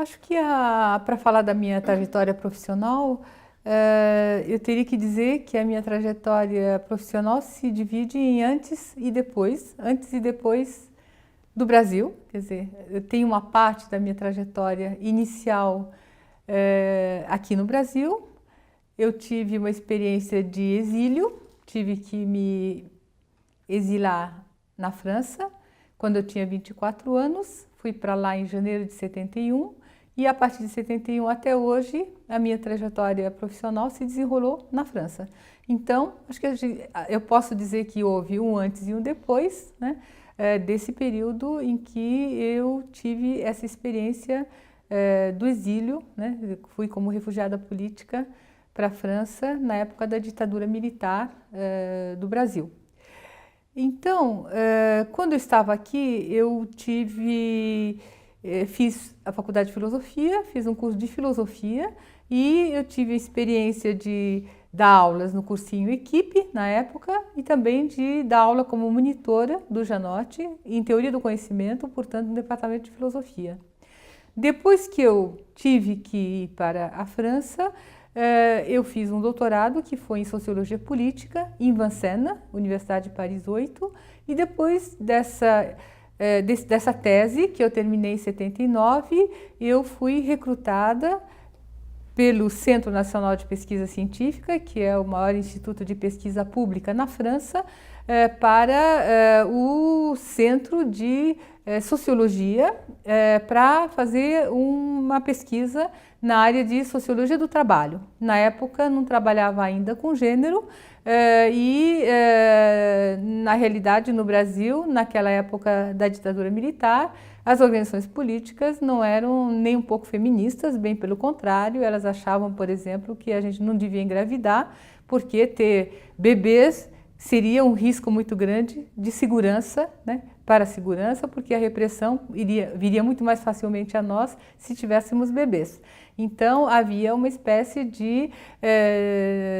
Acho que para falar da minha trajetória profissional, eu teria que dizer que a minha trajetória profissional se divide em antes e depois do Brasil. Quer dizer, eu tenho uma parte da minha trajetória inicial aqui no Brasil. Eu tive uma experiência de exílio, tive que me exilar na França quando eu tinha 24 anos. Fui para lá em janeiro de 71 e a partir de 71 até hoje a minha trajetória profissional se desenrolou na França. Então, acho que eu posso dizer que houve um antes e um depois, né, desse período em que eu tive essa experiência do exílio, né, fui como refugiada política para a França na época da ditadura militar do Brasil. Então, quando eu estava aqui, fiz a faculdade de filosofia, fiz um curso de filosofia e eu tive a experiência de dar aulas no cursinho Equipe, na época, e também de dar aula como monitora do Janote, em teoria do conhecimento, portanto, no departamento de filosofia. Depois que eu tive que ir para a França, eu fiz um doutorado que foi em Sociologia Política, em Vincennes, Universidade de Paris 8, e depois dessa tese, que eu terminei em 79, eu fui recrutada pelo Centro Nacional de Pesquisa Científica, que é o maior instituto de pesquisa pública na França, para o Centro de Sociologia, para fazer uma pesquisa na área de Sociologia do Trabalho. Na época não trabalhava ainda com gênero na realidade no Brasil, naquela época da ditadura militar, as organizações políticas não eram nem um pouco feministas, bem pelo contrário, elas achavam, por exemplo, que a gente não devia engravidar, porque ter bebês seria um risco muito grande de segurança, né, para a segurança, porque a repressão viria muito mais facilmente a nós se tivéssemos bebês. Então havia uma espécie de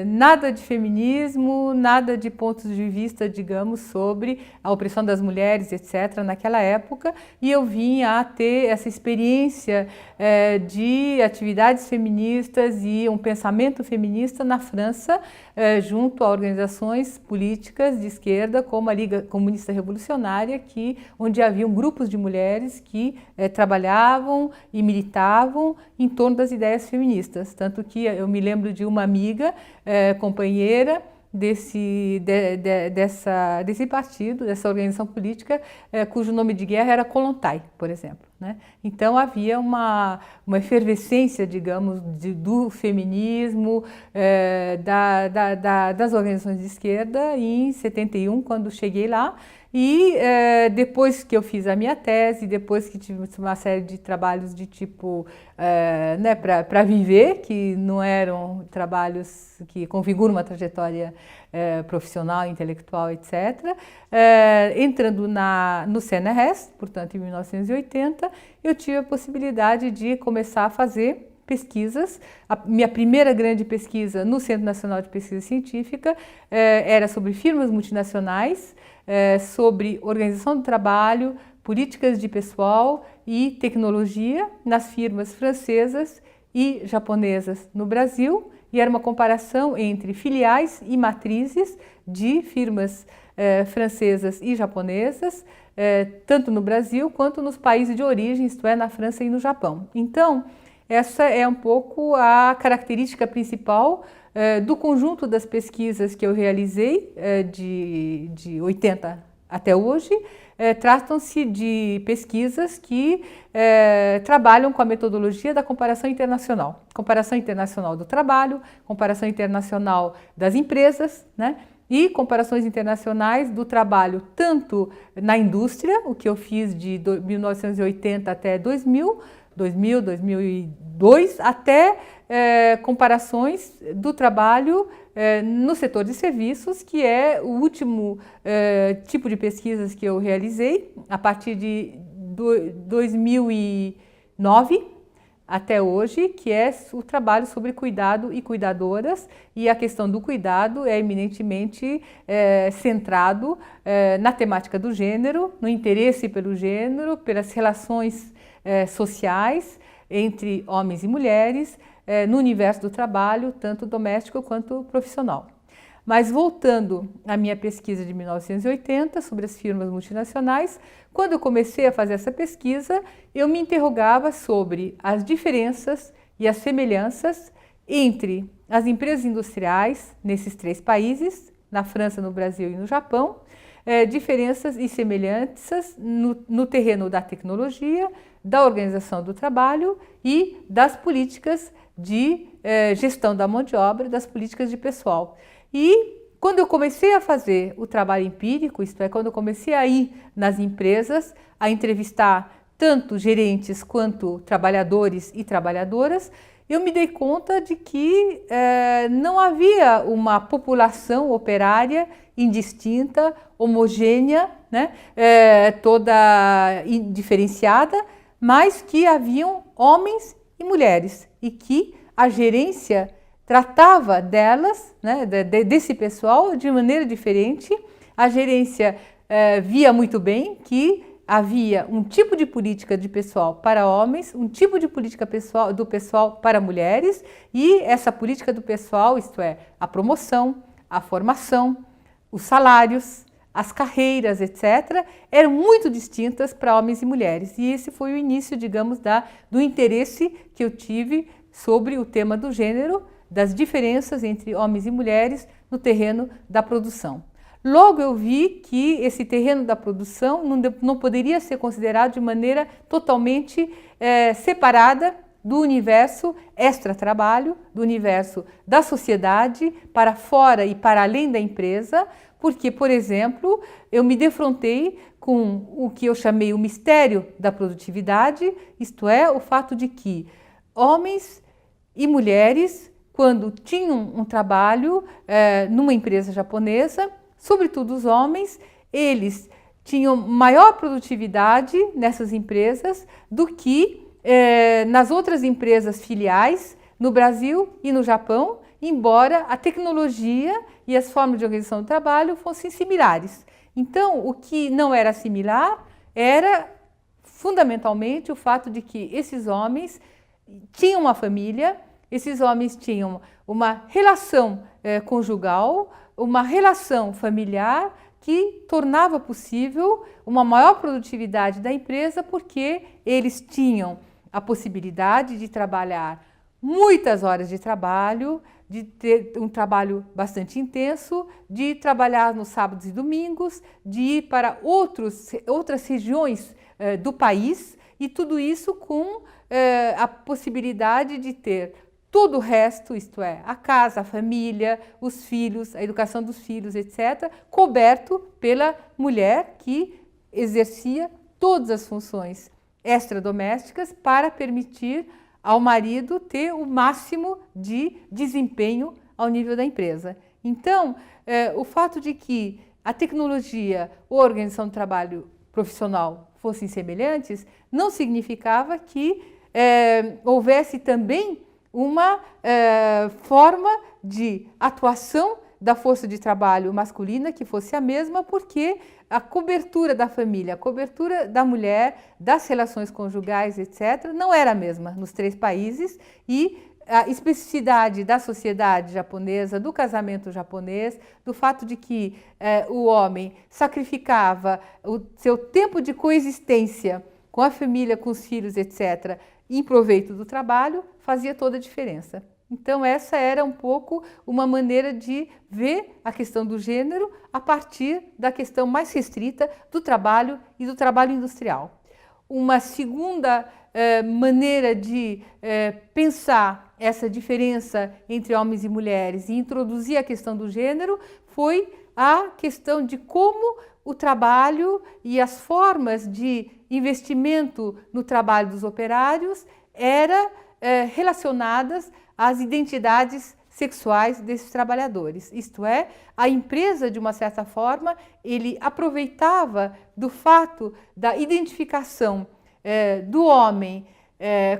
nada de feminismo, nada de pontos de vista, digamos, sobre a opressão das mulheres, etc., naquela época, e eu vim a ter essa experiência de atividades feministas e um pensamento feminista na França, junto a organizações políticas de esquerda, como a Liga Comunista Revolucionária, onde haviam grupos de mulheres que trabalhavam e militavam em torno das ideias feministas. Tanto que eu me lembro de uma amiga, companheira desse partido, dessa organização política, cujo nome de guerra era Kollontai, por exemplo, né? Então havia uma efervescência, digamos, do feminismo, das organizações de esquerda em 71, quando cheguei lá. E depois que eu fiz a minha tese, depois que tive uma série de trabalhos de tipo, né, para viver, que não eram trabalhos que configuram uma trajetória profissional, intelectual, etc., entrando no CNRS, portanto, em 1980, eu tive a possibilidade de começar a fazer pesquisas. A minha primeira grande pesquisa no Centro Nacional de Pesquisa Científica era sobre firmas multinacionais, sobre organização do trabalho, políticas de pessoal e tecnologia nas firmas francesas e japonesas no Brasil, e era uma comparação entre filiais e matrizes de firmas francesas e japonesas, tanto no Brasil quanto nos países de origem, isto é, na França e no Japão. Então, essa é um pouco a característica principal do conjunto das pesquisas que eu realizei de 80 até hoje. Tratam-se de pesquisas que trabalham com a metodologia da comparação internacional do trabalho, comparação internacional das empresas, né? E comparações internacionais do trabalho tanto na indústria, o que eu fiz de 1980 até 2002, até comparações do trabalho no setor de serviços, que é o último tipo de pesquisas que eu realizei, a partir de 2009 até hoje, que é o trabalho sobre cuidado e cuidadoras, e a questão do cuidado é eminentemente centrado na temática do gênero, no interesse pelo gênero, pelas relações sociais entre homens e mulheres no universo do trabalho, tanto doméstico quanto profissional. Mas voltando à minha pesquisa de 1980 sobre as firmas multinacionais, quando eu comecei a fazer essa pesquisa, eu me interrogava sobre as diferenças e as semelhanças entre as empresas industriais nesses 3 países, na França, no Brasil e no Japão, diferenças e semelhanças no terreno da tecnologia, da organização do trabalho e das políticas de gestão da mão de obra, das políticas de pessoal. E quando eu comecei a fazer o trabalho empírico, isto é, quando eu comecei a ir nas empresas, a entrevistar tanto gerentes quanto trabalhadores e trabalhadoras, eu me dei conta de que não havia uma população operária indistinta, homogênea, né, toda diferenciada, mas que haviam homens e mulheres e que a gerência tratava delas, né, desse pessoal, de maneira diferente. A gerência via muito bem que havia um tipo de política de pessoal para homens, um tipo de política do pessoal para mulheres, e essa política do pessoal, isto é, a promoção, a formação, os salários, as carreiras, etc., eram muito distintas para homens e mulheres. E esse foi o início, digamos, do interesse que eu tive sobre o tema do gênero, das diferenças entre homens e mulheres no terreno da produção. Logo eu vi que esse terreno da produção não poderia ser considerado de maneira totalmente separada do universo extra-trabalho, do universo da sociedade, para fora e para além da empresa, porque, por exemplo, eu me defrontei com o que eu chamei o mistério da produtividade, isto é, o fato de que homens e mulheres, quando tinham um trabalho numa empresa japonesa, sobretudo os homens, eles tinham maior produtividade nessas empresas do que nas outras empresas filiais no Brasil e no Japão, embora a tecnologia e as formas de organização do trabalho fossem similares. Então, o que não era similar era fundamentalmente o fato de que esses homens tinham uma família, esses homens tinham uma relação conjugal, uma relação familiar que tornava possível uma maior produtividade da empresa, porque eles tinham a possibilidade de trabalhar muitas horas de trabalho, de ter um trabalho bastante intenso, de trabalhar nos sábados e domingos, de ir para outras regiões do país, e tudo isso com a possibilidade de ter todo o resto, isto é, a casa, a família, os filhos, a educação dos filhos, etc., coberto pela mulher que exercia todas as funções extradomésticas para permitir ao marido ter o máximo de desempenho ao nível da empresa. Então, o fato de que a tecnologia ou a organização do trabalho profissional fossem semelhantes não significava que houvesse também uma forma de atuação da força de trabalho masculina que fosse a mesma, porque a cobertura da família, a cobertura da mulher, das relações conjugais, etc., não era a mesma nos 3 países, e a especificidade da sociedade japonesa, do casamento japonês, do fato de que o homem sacrificava o seu tempo de coexistência com a família, com os filhos, etc., em proveito do trabalho, fazia toda a diferença. Então, essa era um pouco uma maneira de ver a questão do gênero a partir da questão mais restrita do trabalho e do trabalho industrial. Uma segunda maneira de pensar essa diferença entre homens e mulheres e introduzir a questão do gênero foi a questão de como o trabalho e as formas de investimento no trabalho dos operários eram relacionadas às identidades sexuais desses trabalhadores. Isto é, a empresa, de uma certa forma, ele aproveitava do fato da identificação do homem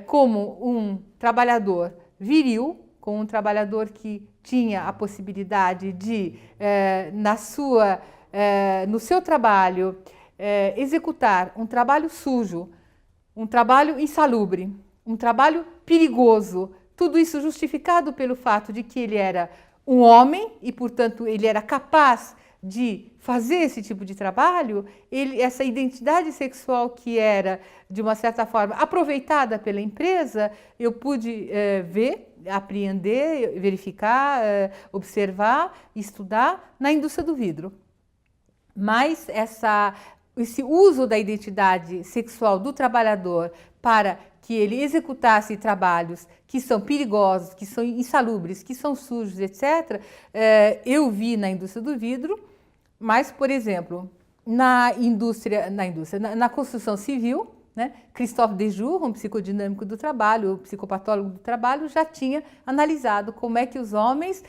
como um trabalhador viril, como um trabalhador que tinha a possibilidade de, no seu trabalho, executar um trabalho sujo, um trabalho insalubre, um trabalho perigoso. Tudo isso justificado pelo fato de que ele era um homem e, portanto, ele era capaz de fazer esse tipo de trabalho. Essa identidade sexual que era, de uma certa forma, aproveitada pela empresa, eu pude ver, apreender, verificar, observar, estudar na indústria do vidro. Mas esse uso da identidade sexual do trabalhador para que ele executasse trabalhos que são perigosos, que são insalubres, que são sujos, etc., eu vi na indústria do vidro, mas, por exemplo, na construção civil, né, Christophe Dejour, um psicodinâmico do trabalho, um psicopatólogo do trabalho, já tinha analisado como é que os homens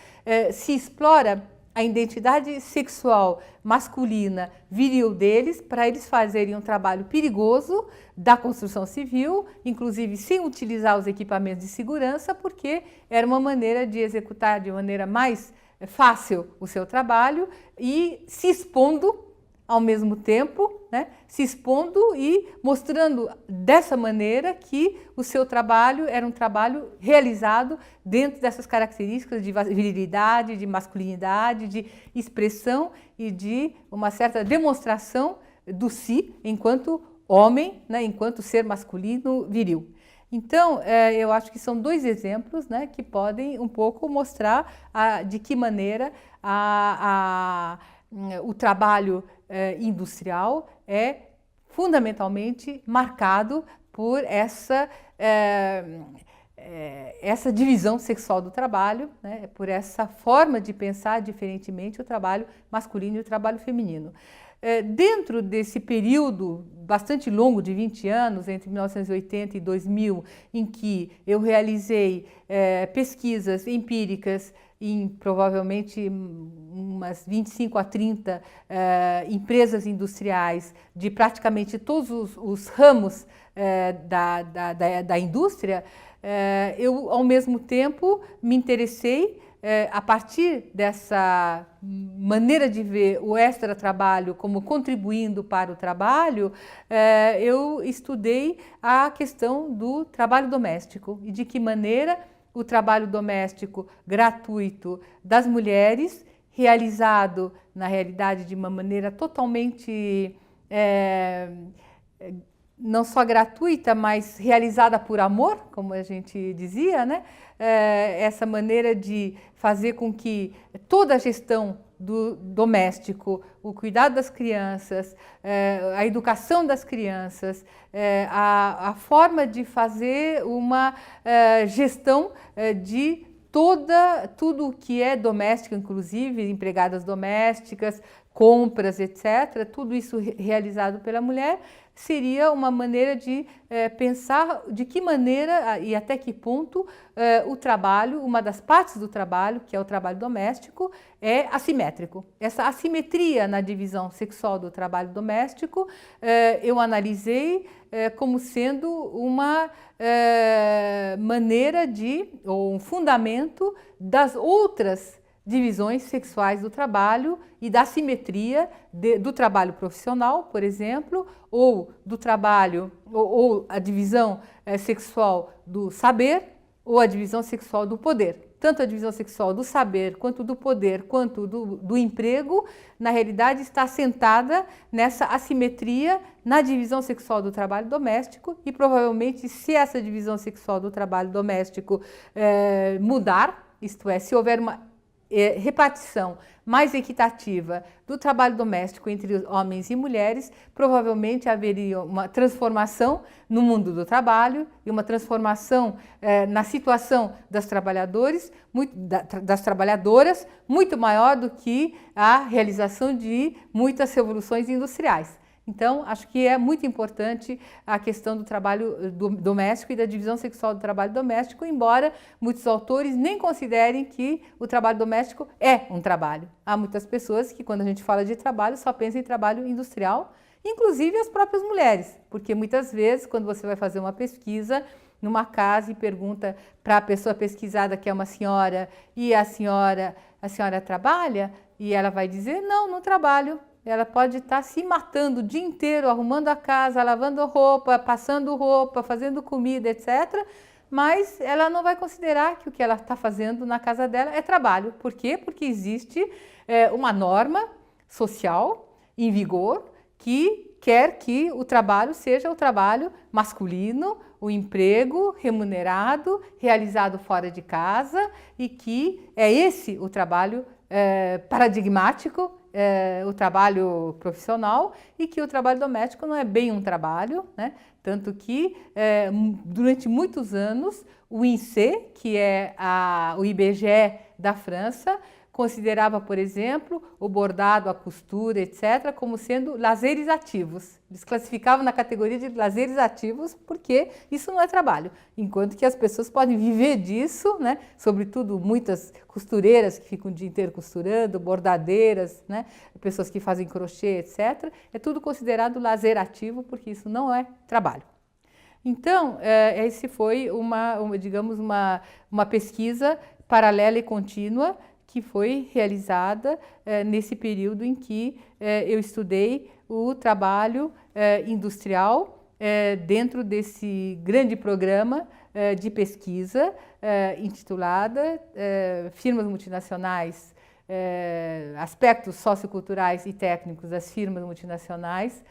se exploram a identidade sexual masculina, viril deles, para eles fazerem um trabalho perigoso da construção civil, inclusive sem utilizar os equipamentos de segurança, porque era uma maneira de executar de maneira mais fácil o seu trabalho e se expondo ao mesmo tempo, né, se expondo e mostrando dessa maneira que o seu trabalho era um trabalho realizado dentro dessas características de virilidade, de masculinidade, de expressão e de uma certa demonstração do si enquanto homem, né, enquanto ser masculino viril. Então, eu acho que são dois exemplos, né, que podem um pouco mostrar de que maneira o trabalho industrial é fundamentalmente marcado por essa divisão sexual do trabalho, né, por essa forma de pensar diferentemente o trabalho masculino e o trabalho feminino. Dentro desse período bastante longo de 20 anos, entre 1980 e 2000, em que eu realizei pesquisas empíricas em provavelmente umas 25 a 30 empresas industriais de praticamente todos os ramos da indústria, eu, ao mesmo tempo, me interessei a partir dessa maneira de ver o extratrabalho como contribuindo para o trabalho, eu estudei a questão do trabalho doméstico e de que maneira o trabalho doméstico gratuito das mulheres, realizado, na realidade, de uma maneira totalmente não só gratuita, mas realizada por amor, como a gente dizia, né? Essa maneira de fazer com que toda a gestão do doméstico, o cuidado das crianças, a educação das crianças, a forma de fazer uma gestão de tudo o que é doméstico, inclusive empregadas domésticas, compras, etc., tudo isso realizado pela mulher, seria uma maneira de pensar de que maneira e até que ponto o trabalho, uma das partes do trabalho, que é o trabalho doméstico, é assimétrico. Essa assimetria na divisão sexual do trabalho doméstico, eu analisei como sendo uma maneira ou um fundamento das outras divisões sexuais do trabalho e da assimetria do trabalho profissional, por exemplo, ou do trabalho, ou a divisão sexual do saber, ou a divisão sexual do poder. Tanto a divisão sexual do saber, quanto do poder, quanto do emprego, na realidade está assentada nessa assimetria na divisão sexual do trabalho doméstico e provavelmente se essa divisão sexual do trabalho doméstico mudar, isto é, se houver uma repartição mais equitativa do trabalho doméstico entre homens e mulheres, provavelmente haveria uma transformação no mundo do trabalho e uma transformação na situação das trabalhadoras muito maior do que a realização de muitas revoluções industriais. Então, acho que é muito importante a questão do trabalho doméstico e da divisão sexual do trabalho doméstico, embora muitos autores nem considerem que o trabalho doméstico é um trabalho. Há muitas pessoas que, quando a gente fala de trabalho, só pensam em trabalho industrial, inclusive as próprias mulheres, porque muitas vezes, quando você vai fazer uma pesquisa numa casa e pergunta para a pessoa pesquisada, que é uma senhora, e a senhora trabalha? E ela vai dizer, não trabalho. ela pode estar se matando o dia inteiro, arrumando a casa, lavando roupa, passando roupa, fazendo comida, etc., mas ela não vai considerar que o que ela está fazendo na casa dela é trabalho. Por quê? Porque existe uma norma social em vigor que quer que o trabalho seja o trabalho masculino, o emprego remunerado, realizado fora de casa, e que é esse o trabalho paradigmático, o trabalho profissional, e que o trabalho doméstico não é bem um trabalho, né? Tanto que durante muitos anos o INSEE, que é o IBGE da França, considerava, por exemplo, o bordado, a costura, etc., como sendo lazeres ativos. Eles classificavam na categoria de lazeres ativos porque isso não é trabalho. Enquanto que as pessoas podem viver disso, né? Sobretudo muitas costureiras que ficam o dia inteiro costurando, bordadeiras, né? Pessoas que fazem crochê, etc. É tudo considerado lazer ativo porque isso não é trabalho. Então, esse foi digamos, uma pesquisa paralela e contínua que foi realizada nesse período em que eu estudei o trabalho industrial dentro desse grande programa de pesquisa intitulada Firmas Multinacionais, Aspectos Socioculturais e Técnicos das Firmas Multinacionais,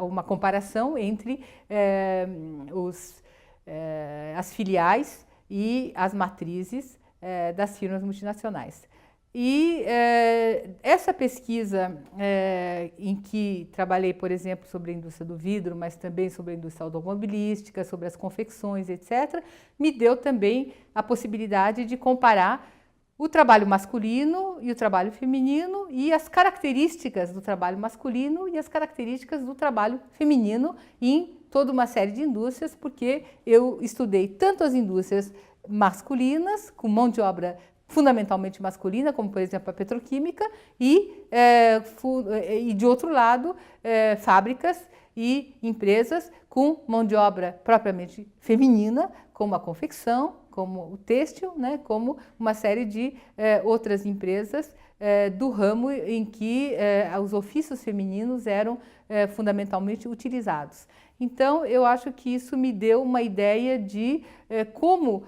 uma comparação entre as filiais e as matrizes das firmas multinacionais. E essa pesquisa em que trabalhei, por exemplo, sobre a indústria do vidro, mas também sobre a indústria automobilística, sobre as confecções, etc., me deu também a possibilidade de comparar o trabalho masculino e o trabalho feminino e as características do trabalho masculino e as características do trabalho feminino em toda uma série de indústrias, porque eu estudei tanto as indústrias masculinas, com mão de obra fundamentalmente masculina, como por exemplo a petroquímica, e de outro lado, fábricas e empresas com mão de obra propriamente feminina, como a confecção, como o têxtil, né, como uma série de outras empresas do ramo em que os ofícios femininos eram fundamentalmente utilizados. Então, eu acho que isso me deu uma ideia de como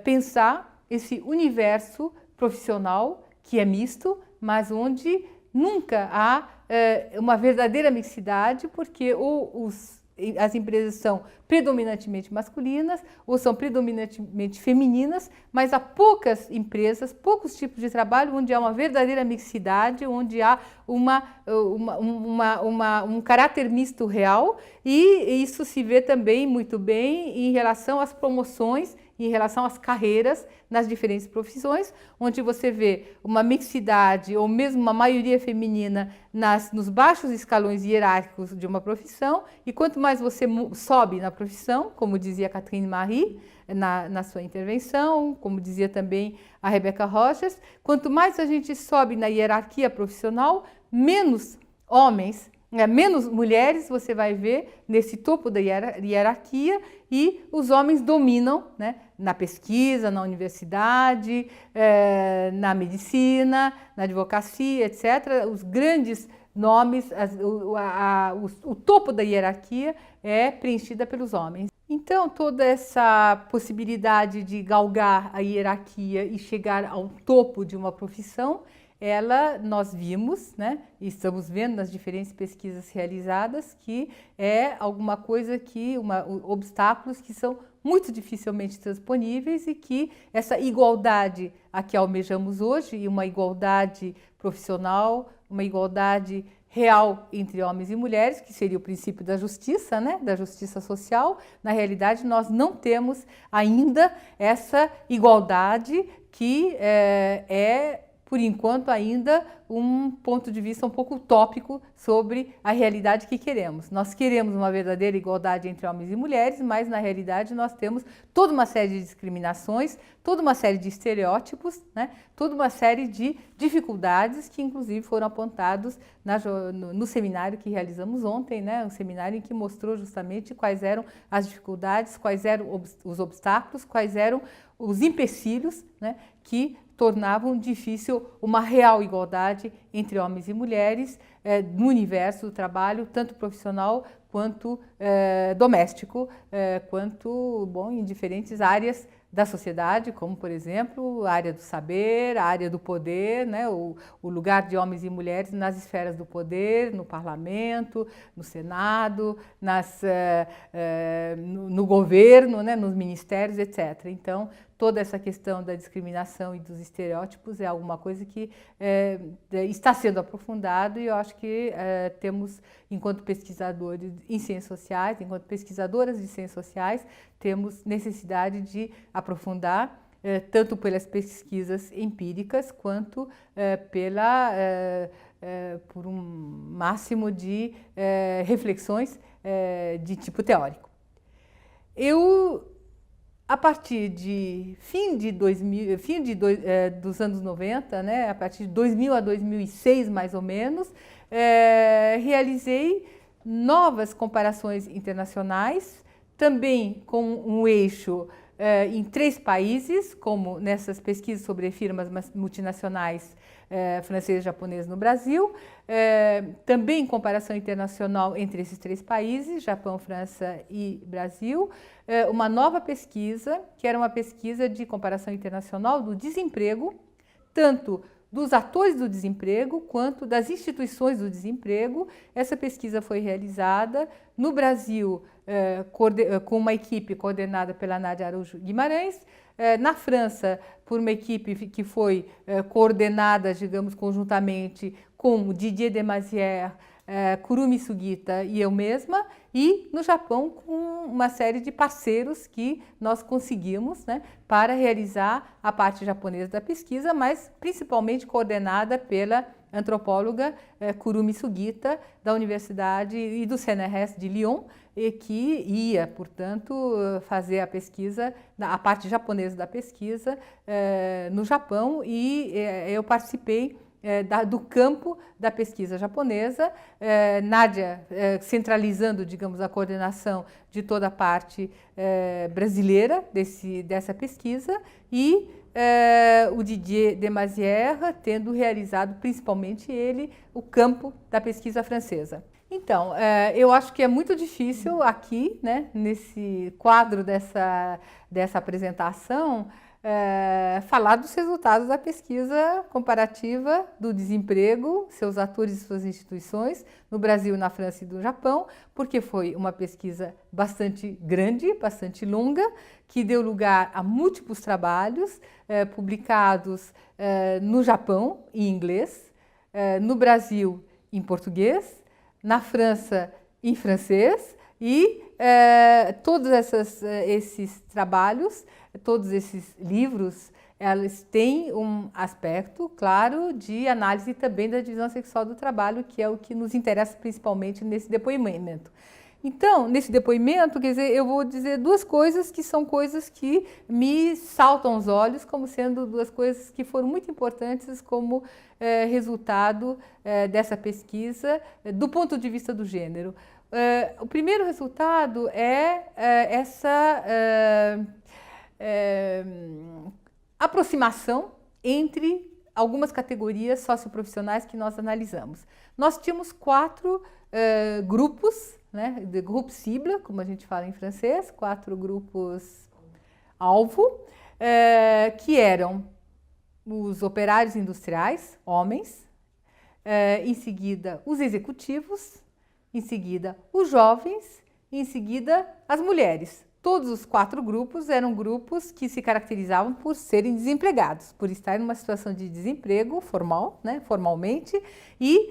pensar esse universo profissional que é misto, mas onde nunca há uma verdadeira mixidade, porque as empresas são predominantemente masculinas ou são predominantemente femininas, mas há poucas empresas, poucos tipos de trabalho onde há uma verdadeira mixidade, onde há um caráter misto real, e isso se vê também muito bem em relação às promoções, em relação às carreiras nas diferentes profissões, onde você vê uma mixidade ou mesmo uma maioria feminina nos baixos escalões hierárquicos de uma profissão, e quanto mais você sobe na profissão, como dizia Catherine Marie na sua intervenção, como dizia também a Rebecca Rogers, quanto mais a gente sobe na hierarquia profissional, menos homens, menos mulheres você vai ver nesse topo da hierarquia, e os homens dominam, né, na pesquisa, na universidade, na medicina, na advocacia, etc. Os grandes nomes, o topo da hierarquia é preenchida pelos homens. Então, toda essa possibilidade de galgar a hierarquia e chegar ao topo de uma profissão, nós vimos, né, e estamos vendo nas diferentes pesquisas realizadas, que é alguma coisa obstáculos que são muito dificilmente transponíveis, e que essa igualdade a que almejamos hoje, e uma igualdade profissional, uma igualdade real entre homens e mulheres, que seria o princípio da justiça, né, da justiça social, na realidade nós não temos ainda essa igualdade que por enquanto, ainda um ponto de vista um pouco utópico sobre a realidade que queremos. Nós queremos uma verdadeira igualdade entre homens e mulheres, mas na realidade nós temos toda uma série de discriminações, toda uma série de estereótipos, né? Toda uma série de dificuldades que inclusive foram apontados no seminário que realizamos ontem, né? Um seminário em que mostrou justamente quais eram as dificuldades, quais eram os obstáculos, quais eram os empecilhos, né, que tornavam difícil uma real igualdade entre homens e mulheres no universo do trabalho, tanto profissional quanto doméstico, quanto, bom, em diferentes áreas da sociedade, como, por exemplo, a área do saber, a área do poder, né? O lugar de homens e mulheres nas esferas do poder, no parlamento, no Senado, no governo, né? Nos ministérios, etc. Então, toda essa questão da discriminação e dos estereótipos é alguma coisa que está sendo aprofundado e eu acho que temos, enquanto pesquisadores em ciências sociais, enquanto pesquisadoras de ciências sociais, temos necessidade de aprofundar, tanto pelas pesquisas empíricas, quanto por um máximo de reflexões de tipo teórico. A partir de dos anos 90, né, a partir de 2000 a 2006, mais ou menos, realizei novas comparações internacionais, também com um eixo em 3 países, como nessas pesquisas sobre firmas multinacionais francesa e japonesa no Brasil, também comparação internacional entre esses 3 países, Japão, França e Brasil, uma nova pesquisa, que era uma pesquisa de comparação internacional do desemprego, tanto dos atores do desemprego quanto das instituições do desemprego. Essa pesquisa foi realizada no Brasil com uma equipe coordenada pela Nádia Araújo Guimarães, na França por uma equipe que foi coordenada, digamos, conjuntamente com Didier Demasière, Kurumi Sugita e eu mesma, e no Japão com uma série de parceiros que nós conseguimos, né, para realizar a parte japonesa da pesquisa, mas principalmente coordenada pela antropóloga Kurumi Sugita, da Universidade e do CNRS de Lyon, e que ia, portanto, fazer a pesquisa, a parte japonesa da pesquisa no Japão, e eu participei do campo da pesquisa japonesa, Nádia centralizando, digamos, a coordenação de toda a parte brasileira dessa pesquisa, e o Didier Demasière tendo realizado, principalmente ele, o campo da pesquisa francesa. Então, eu acho que é muito difícil aqui, né, nesse quadro dessa apresentação, falar dos resultados da pesquisa comparativa do desemprego, seus atores e suas instituições, no Brasil, na França e no Japão, porque foi uma pesquisa bastante grande, bastante longa, que deu lugar a múltiplos trabalhos publicados no Japão, em inglês, no Brasil, em português, na França, em francês, e todos esses trabalhos, todos esses livros, elas têm um aspecto, claro, de análise também da divisão sexual do trabalho, que é o que nos interessa principalmente nesse depoimento. Então, nesse depoimento, quer dizer, eu vou dizer 2 coisas que são coisas que me saltam aos olhos, como sendo 2 coisas que foram muito importantes como resultado dessa pesquisa, do ponto de vista do gênero. O primeiro resultado é essa aproximação entre algumas categorias socioprofissionais que nós analisamos. Nós tínhamos 4 grupos, né, de groupe cible, como a gente fala em francês, 4 grupos alvo, que eram os operários industriais, homens, em seguida os executivos, em seguida os jovens, e em seguida as mulheres. Todos os 4 grupos eram grupos que se caracterizavam por serem desempregados, por estarem numa situação de desemprego formal, né, formalmente, e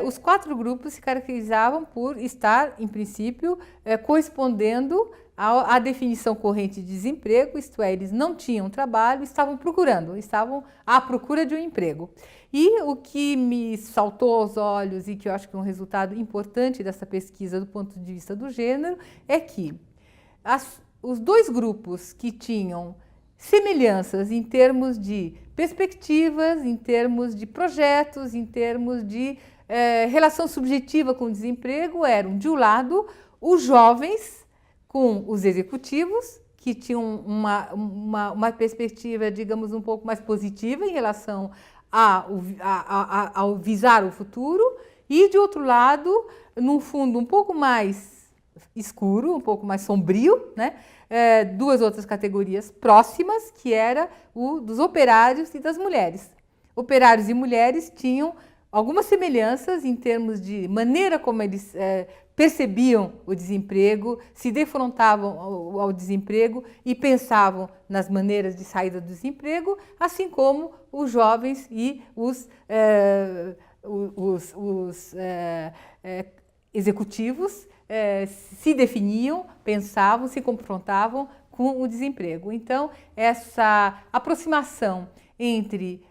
os 4 grupos se caracterizavam por estar, em princípio, correspondendo à definição corrente de desemprego, isto é, eles não tinham trabalho, estavam à procura de um emprego. E o que me saltou aos olhos e que eu acho que é um resultado importante dessa pesquisa do ponto de vista do gênero é que os 2 grupos que tinham semelhanças em termos de perspectivas, em termos de projetos, em termos de relação subjetiva com o desemprego eram, de um lado, os jovens com os executivos, que tinham uma perspectiva, digamos, um pouco mais positiva em relação ao visar o futuro, e, de outro lado, num fundo um pouco mais escuro, um pouco mais sombrio, né? Duas outras categorias próximas, que era o dos operários e das mulheres. Operários e mulheres tinham algumas semelhanças em termos de maneira como eles percebiam o desemprego, se defrontavam ao desemprego e pensavam nas maneiras de saída do desemprego, assim como os jovens e os executivos se definiam, pensavam, se confrontavam com o desemprego. Então, essa aproximação entre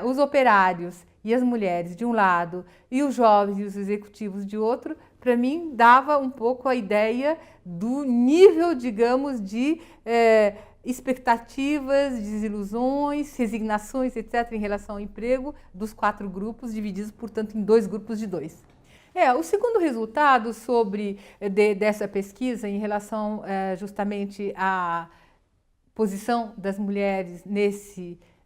os operários e as mulheres de um lado e os jovens e os executivos de outro, para mim, dava um pouco a ideia do nível, digamos, de expectativas, desilusões, resignações, etc., em relação ao emprego dos quatro grupos, divididos, portanto, em dois grupos de dois. O segundo resultado dessa pesquisa em relação justamente à posição das mulheres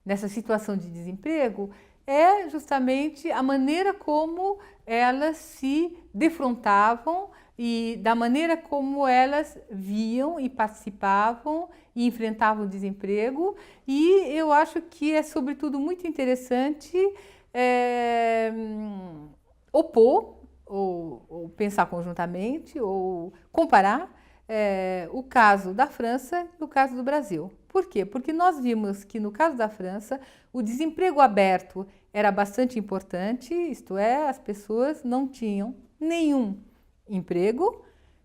nessa situação de desemprego é justamente a maneira como elas se defrontavam e da maneira como elas viam e participavam e enfrentavam o desemprego. E eu acho que é, sobretudo, muito interessante opor ou pensar conjuntamente ou comparar o caso da França e o caso do Brasil. Por quê? Porque nós vimos que, no caso da França, o desemprego aberto era bastante importante, isto é, as pessoas não tinham nenhum emprego,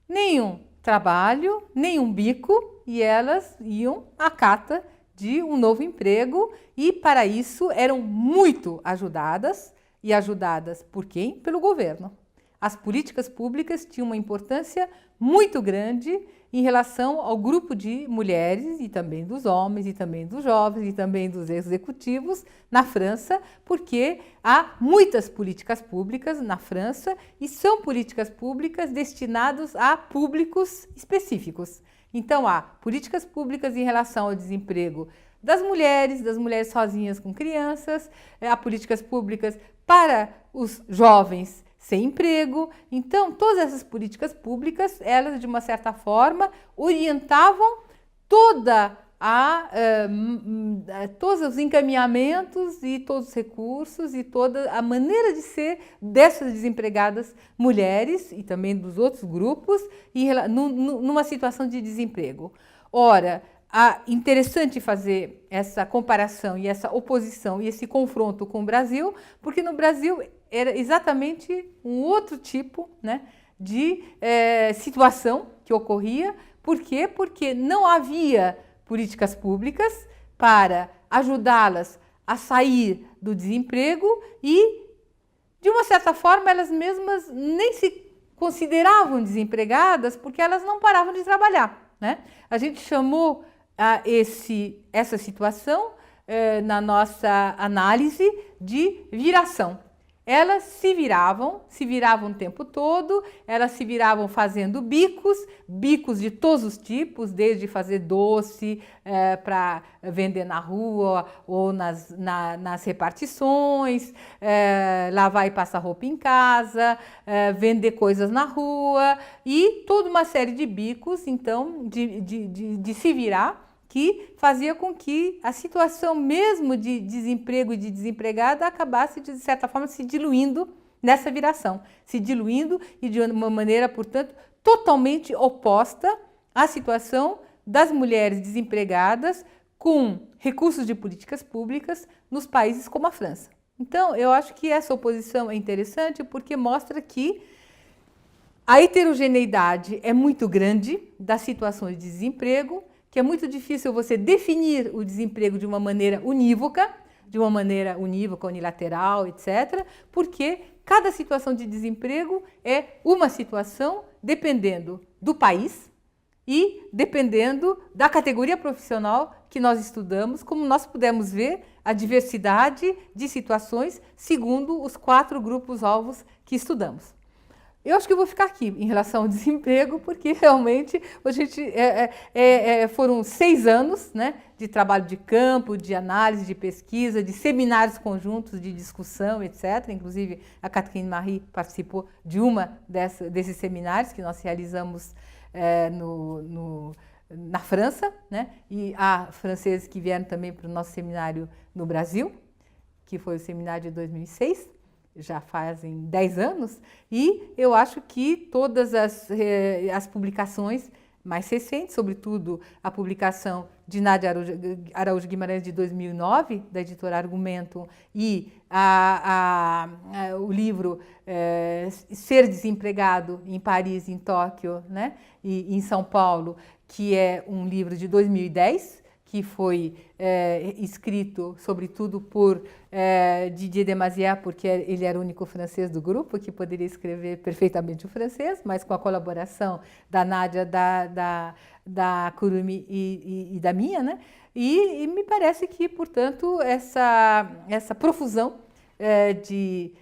nenhum trabalho, nenhum bico, e elas iam à cata de um novo emprego, e para isso eram muito ajudadas, e ajudadas por quem? Pelo governo. As políticas públicas tinham uma importância muito grande em relação ao grupo de mulheres e também dos homens e também dos jovens e também dos executivos na França, porque há muitas políticas públicas na França e são políticas públicas destinadas a públicos específicos. Então, há políticas públicas em relação ao desemprego das mulheres sozinhas com crianças, há políticas públicas para os jovens sem emprego. Então, todas essas políticas públicas, elas, de uma certa forma, orientavam todos os encaminhamentos e todos os recursos e toda a maneira de ser dessas desempregadas mulheres e também dos outros grupos numa situação de desemprego. Ora, interessante fazer essa comparação e essa oposição e esse confronto com o Brasil, porque no Brasil era exatamente um outro tipo, né, de situação que ocorria. Por quê? Porque não havia políticas públicas para ajudá-las a sair do desemprego e, de uma certa forma, elas mesmas nem se consideravam desempregadas porque elas não paravam de trabalhar, né? A gente chamou essa situação, na nossa análise, de viração. Elas se viravam o tempo todo, elas se viravam fazendo bicos de todos os tipos, desde fazer doce para vender na rua ou nas repartições, lavar e passar roupa em casa, vender coisas na rua e toda uma série de bicos, então, de se virar, que fazia com que a situação mesmo de desemprego e de desempregada acabasse, de certa forma, se diluindo nessa viração. Se diluindo e de uma maneira, portanto, totalmente oposta à situação das mulheres desempregadas com recursos de políticas públicas nos países como a França. Então, eu acho que essa oposição é interessante porque mostra que a heterogeneidade é muito grande das situações de desemprego, que é muito difícil você definir o desemprego de uma maneira unívoca, unilateral, etc., porque cada situação de desemprego é uma situação dependendo do país e dependendo da categoria profissional que nós estudamos, como nós pudemos ver a diversidade de situações segundo os 4 grupos-alvos que estudamos. Eu acho que eu vou ficar aqui em relação ao desemprego, porque realmente a gente, foram 6 anos, né, de trabalho de campo, de análise, de pesquisa, de seminários conjuntos, de discussão, etc. Inclusive, a Catherine Marie participou de desses seminários que nós realizamos na França, né? E há franceses que vieram também para o nosso seminário no Brasil, que foi o seminário de 2006. Já fazem 10 anos, e eu acho que todas as publicações mais recentes, sobretudo a publicação de Nádia Araújo Guimarães de 2009, da editora Argumento, e o livro Ser Desempregado em Paris, em Tóquio, né, e em São Paulo, que é um livro de 2010, que foi escrito, sobretudo, por Didier Demasier, porque ele era o único francês do grupo que poderia escrever perfeitamente o francês, mas com a colaboração da Nádia, da Kurumi e da minha, né? E me parece que, portanto, essa profusão de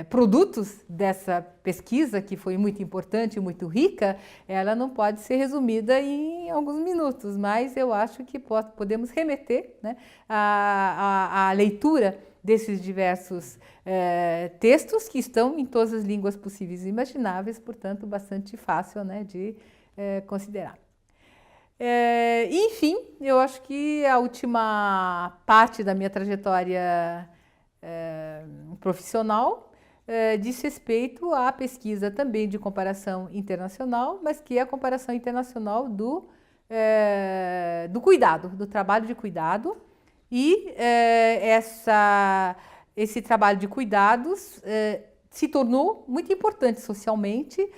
produtos dessa pesquisa, que foi muito importante e muito rica, ela não pode ser resumida em alguns minutos, mas eu acho que podemos remeter, né, à leitura desses diversos textos que estão em todas as línguas possíveis e imagináveis, portanto, bastante fácil, né, de considerar. Enfim, eu acho que a última parte da minha trajetória profissional diz respeito à pesquisa também de comparação internacional, mas que é a comparação internacional do cuidado, do trabalho de cuidado. E esse trabalho de cuidados se tornou muito importante socialmente,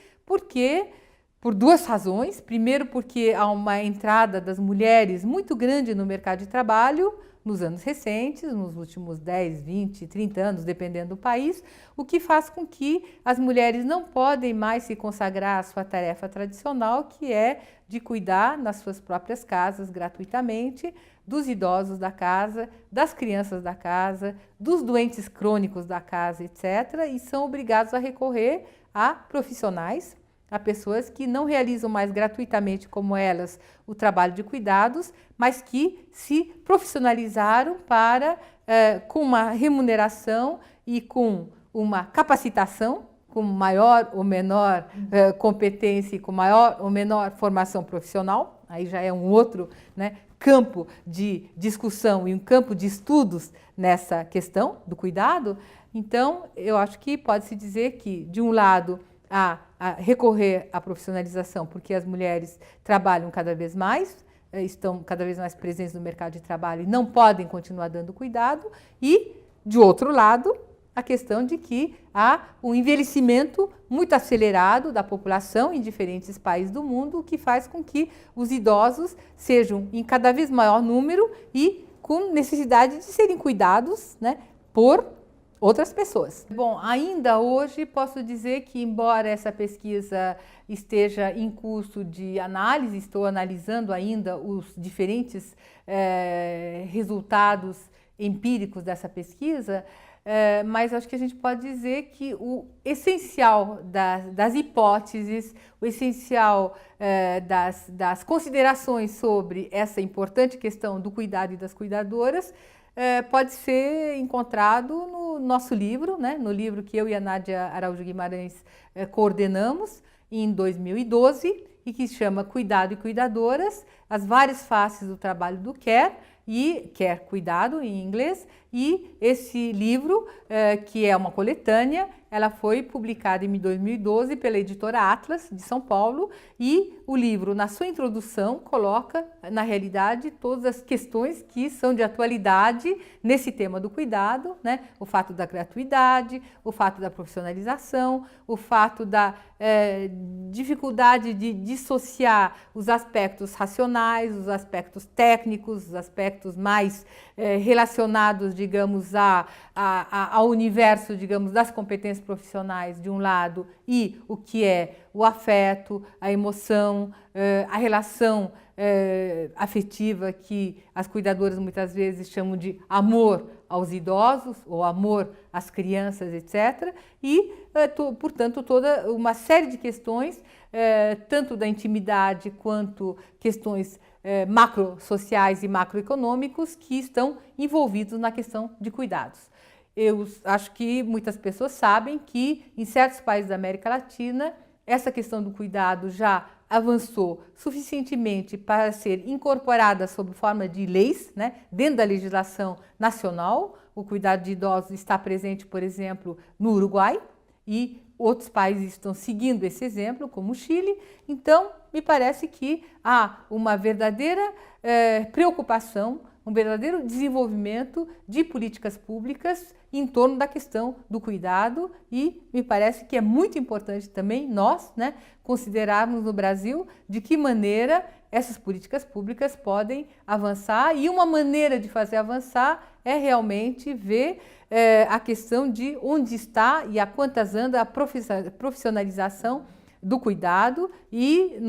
por 2 razões. Primeiro, porque há uma entrada das mulheres muito grande no mercado de trabalho, nos anos recentes, nos últimos 10, 20, 30 anos, dependendo do país, o que faz com que as mulheres não podem mais se consagrar à sua tarefa tradicional, que é de cuidar nas suas próprias casas, gratuitamente, dos idosos da casa, das crianças da casa, dos doentes crônicos da casa, etc., e são obrigados a recorrer a profissionais, a pessoas que não realizam mais gratuitamente como elas o trabalho de cuidados, mas que se profissionalizaram com uma remuneração e com uma capacitação, com maior ou menor competência e com maior ou menor formação profissional. Aí já é um outro, né, campo de discussão e um campo de estudos nessa questão do cuidado. Então, eu acho que pode-se dizer que, de um lado, a recorrer à profissionalização, porque as mulheres trabalham cada vez mais, estão cada vez mais presentes no mercado de trabalho e não podem continuar dando cuidado, e, de outro lado, a questão de que há um envelhecimento muito acelerado da população em diferentes países do mundo, o que faz com que os idosos sejam em cada vez maior número e com necessidade de serem cuidados, né, por outras pessoas. Bom, ainda hoje posso dizer que, embora essa pesquisa esteja em curso de análise, estou analisando ainda os diferentes resultados empíricos dessa pesquisa, mas acho que a gente pode dizer que o essencial das hipóteses, o essencial das considerações sobre essa importante questão do cuidado e das cuidadoras pode ser encontrado no nosso livro, né? No livro que eu e a Nádia Araújo Guimarães coordenamos em 2012 e que se chama Cuidado e Cuidadoras, as várias faces do trabalho do CARE, e Care Cuidado em inglês, e esse livro, que é uma coletânea, ela foi publicada em 2012 pela editora Atlas, de São Paulo, e o livro, na sua introdução, coloca, na realidade, todas as questões que são de atualidade nesse tema do cuidado, né? O fato da gratuidade, o fato da profissionalização, o fato da dificuldade de dissociar os aspectos racionais, os aspectos técnicos, os aspectos mais relacionados, digamos, ao universo, digamos, das competências profissionais de um lado, e o que é o afeto, a emoção, a relação afetiva que as cuidadoras muitas vezes chamam de amor aos idosos, o amor às crianças, etc. E, portanto, toda uma série de questões, tanto da intimidade quanto questões macrosociais e macroeconômicos que estão envolvidos na questão de cuidados. Eu acho que muitas pessoas sabem que em certos países da América Latina essa questão do cuidado já avançou suficientemente para ser incorporada sob forma de leis, né, dentro da legislação nacional. O cuidado de idosos está presente, por exemplo, no Uruguai, e outros países estão seguindo esse exemplo, como o Chile. Então, me parece que há uma verdadeira preocupação, um verdadeiro desenvolvimento de políticas públicas em torno da questão do cuidado, e me parece que é muito importante também nós, né, considerarmos no Brasil de que maneira essas políticas públicas podem avançar, e uma maneira de fazer avançar é realmente ver a questão de onde está e a quantas anda a profissionalização do cuidado, e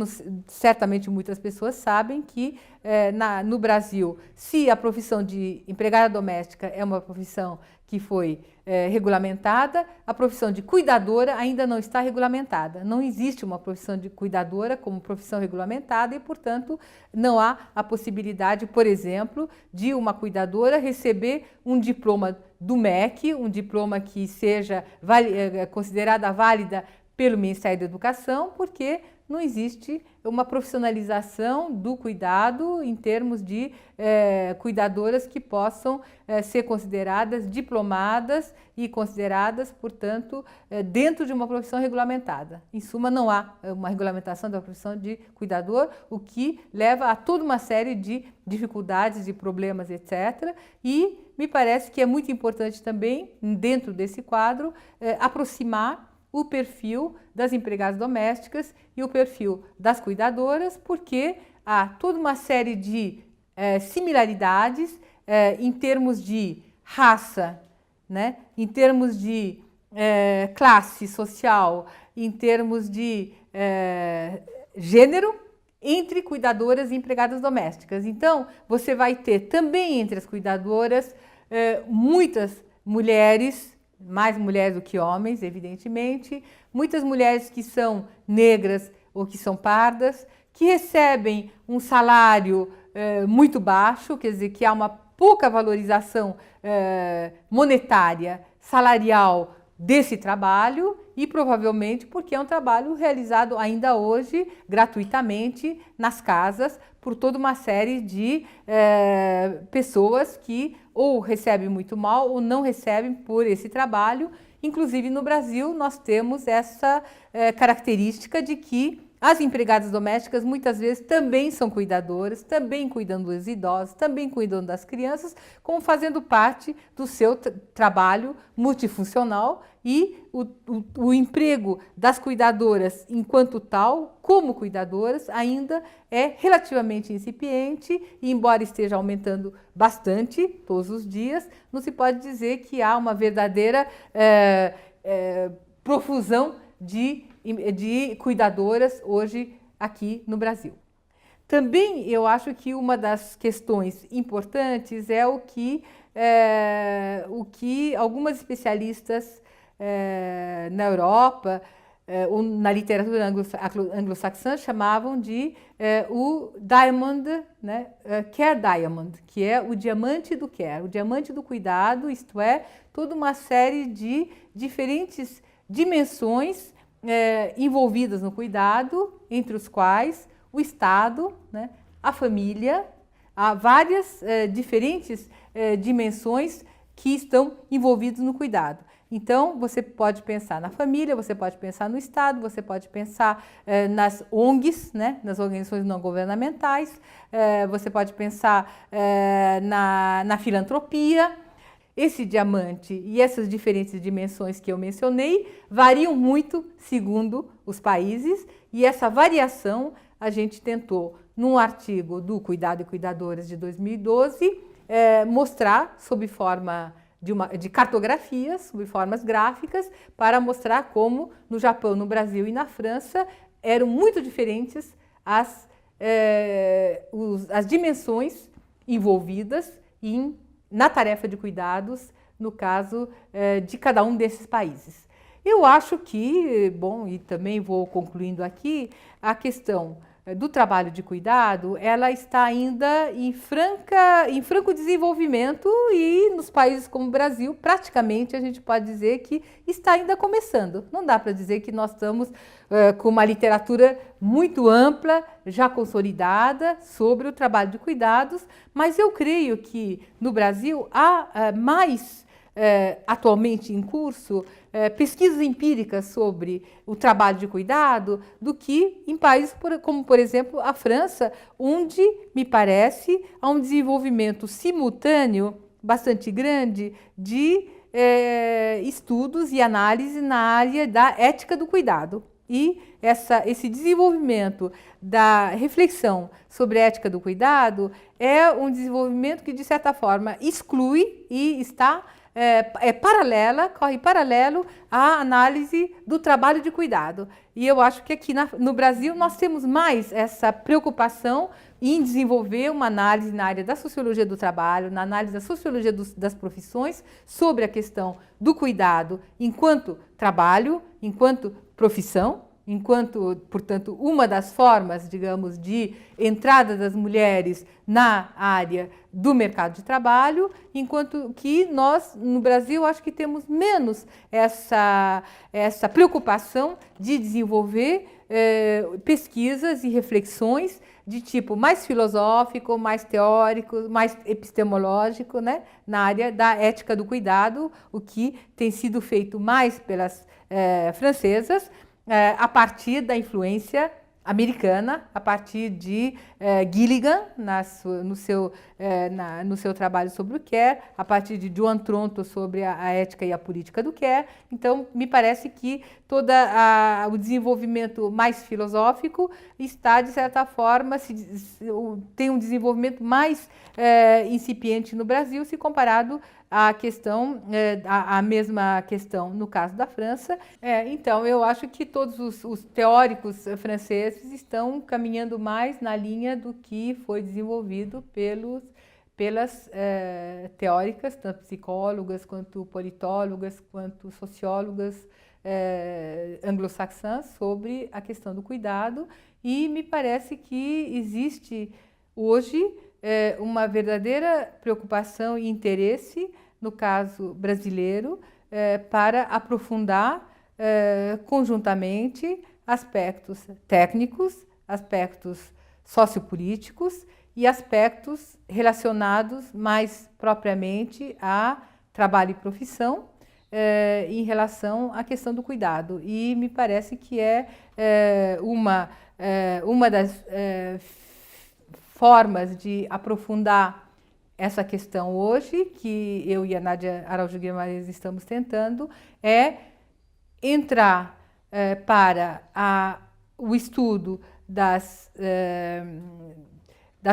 certamente muitas pessoas sabem que no Brasil, se a profissão de empregada doméstica é uma profissão que foi regulamentada, a profissão de cuidadora ainda não está regulamentada. Não existe uma profissão de cuidadora como profissão regulamentada e, portanto, não há a possibilidade, por exemplo, de uma cuidadora receber um diploma do MEC, um diploma que seja considerada válida pelo Ministério da Educação, porque não existe uma profissionalização do cuidado em termos de cuidadoras que possam ser consideradas diplomadas e consideradas, portanto, dentro de uma profissão regulamentada. Em suma, não há uma regulamentação da profissão de cuidador, o que leva a toda uma série de dificuldades, de problemas, etc. E me parece que é muito importante também, dentro desse quadro, aproximar o perfil das empregadas domésticas e o perfil das cuidadoras, porque há toda uma série de similaridades em termos de raça, né? Em termos de classe social, em termos de gênero, entre cuidadoras e empregadas domésticas. Então, você vai ter também entre as cuidadoras muitas mulheres, mais mulheres do que homens, evidentemente, muitas mulheres que são negras ou que são pardas, que recebem um salário muito baixo, quer dizer, que há uma pouca valorização monetária, salarial desse trabalho, e provavelmente porque é um trabalho realizado ainda hoje gratuitamente nas casas por toda uma série de pessoas que ou recebem muito mal ou não recebem por esse trabalho. Inclusive no Brasil nós temos essa característica de que as empregadas domésticas muitas vezes também são cuidadoras, também cuidam dos idosos, também cuidam das crianças, como fazendo parte do seu trabalho multifuncional, e o emprego das cuidadoras enquanto tal, como cuidadoras, ainda é relativamente incipiente, e embora esteja aumentando bastante todos os dias, não se pode dizer que há uma verdadeira profusão de cuidadoras hoje aqui no Brasil. Também eu acho que uma das questões importantes é o que algumas especialistas na Europa ou na literatura anglo-saxã chamavam de o diamond, né, care diamond, que é o diamante do care, o diamante do cuidado, isto é, toda uma série de diferentes dimensões envolvidas no cuidado, entre os quais o Estado, né, a família, há várias diferentes dimensões que estão envolvidas no cuidado. Então, você pode pensar na família, você pode pensar no Estado, você pode pensar nas ONGs, né, nas organizações não governamentais, você pode pensar na filantropia. Esse diamante e essas diferentes dimensões que eu mencionei variam muito segundo os países, e essa variação a gente tentou, num artigo do Cuidado e Cuidadoras de 2012, mostrar sob forma de cartografias, sob formas gráficas, para mostrar como no Japão, no Brasil e na França eram muito diferentes as dimensões envolvidas em na tarefa de cuidados, no caso de cada um desses países. Eu acho que, bom, e também vou concluindo aqui, a questão do trabalho de cuidado, ela está ainda em franco desenvolvimento e nos países como o Brasil, praticamente a gente pode dizer que está ainda começando. Não dá para dizer que nós estamos com uma literatura muito ampla, já consolidada, sobre o trabalho de cuidados, mas eu creio que no Brasil há mais atualmente em curso pesquisas empíricas sobre o trabalho de cuidado do que em países como, por exemplo, a França, onde, me parece, há um desenvolvimento simultâneo bastante grande de estudos e análise na área da ética do cuidado. E esse desenvolvimento da reflexão sobre a ética do cuidado é um desenvolvimento que, de certa forma, exclui e está corre paralelo à análise do trabalho de cuidado. E eu acho que aqui no Brasil nós temos mais essa preocupação em desenvolver uma análise na área da sociologia do trabalho, na análise da sociologia das profissões, sobre a questão do cuidado enquanto trabalho, enquanto profissão, enquanto, portanto, uma das formas, digamos, de entrada das mulheres na área do mercado de trabalho, enquanto que nós, no Brasil, acho que temos menos essa preocupação de desenvolver pesquisas e reflexões de tipo mais filosófico, mais teórico, mais epistemológico, né, na área da ética do cuidado, o que tem sido feito mais pelas francesas, a partir da influência americana, a partir de Gilligan, no seu trabalho sobre o care, a partir de Joan Tronto sobre a ética e a política do care. Então, me parece que todo o desenvolvimento mais filosófico está, de certa forma, tem um desenvolvimento mais incipiente no Brasil, se comparado à questão, a mesma questão no caso da França. Então, eu acho que todos os teóricos franceses estão caminhando mais na linha do que foi desenvolvido pelas teóricas, tanto psicólogas, quanto politólogas, quanto sociólogas anglo-saxãs, sobre a questão do cuidado. E me parece que existe hoje uma verdadeira preocupação e interesse, no caso brasileiro, para aprofundar conjuntamente aspectos técnicos, aspectos sociopolíticos e aspectos relacionados mais propriamente a trabalho e profissão em relação à questão do cuidado. E me parece que uma das formas de aprofundar essa questão hoje, que eu e a Nádia Araújo Guimarães estamos tentando, é entrar para o estudo das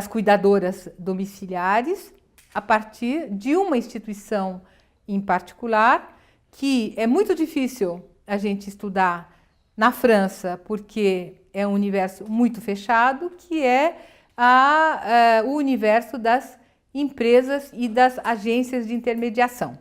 cuidadoras domiciliares a partir de uma instituição em particular, que é muito difícil a gente estudar na França, porque é um universo muito fechado, que é o universo das empresas e das agências de intermediação.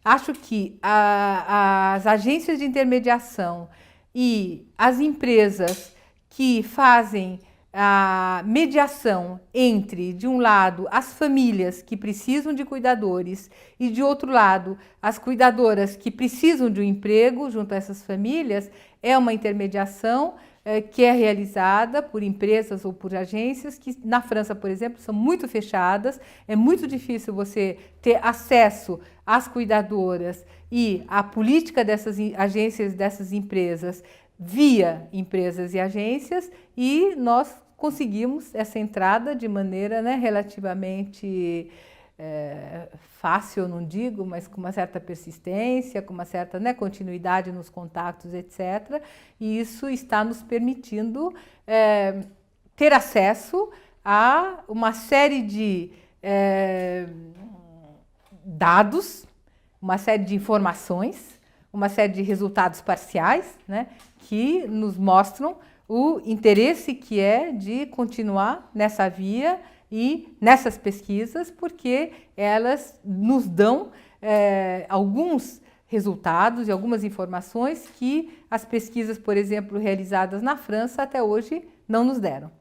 Acho que as agências de intermediação e as empresas que fazem a mediação entre, de um lado, as famílias que precisam de cuidadores e, de outro lado, as cuidadoras que precisam de um emprego junto a essas famílias, é uma intermediação que é realizada por empresas ou por agências que, na França, por exemplo, são muito fechadas. É muito difícil você ter acesso às cuidadoras e à política dessas agências, dessas empresas, via empresas e agências, e nós conseguimos essa entrada de maneira, né, relativamente fácil, eu não digo, mas com uma certa persistência, com uma certa, né, continuidade nos contatos, etc. E isso está nos permitindo ter acesso a uma série de dados, uma série de informações, uma série de resultados parciais, né, que nos mostram o interesse que é de continuar nessa via e nessas pesquisas, porque elas nos dão alguns resultados e algumas informações que as pesquisas, por exemplo, realizadas na França até hoje não nos deram.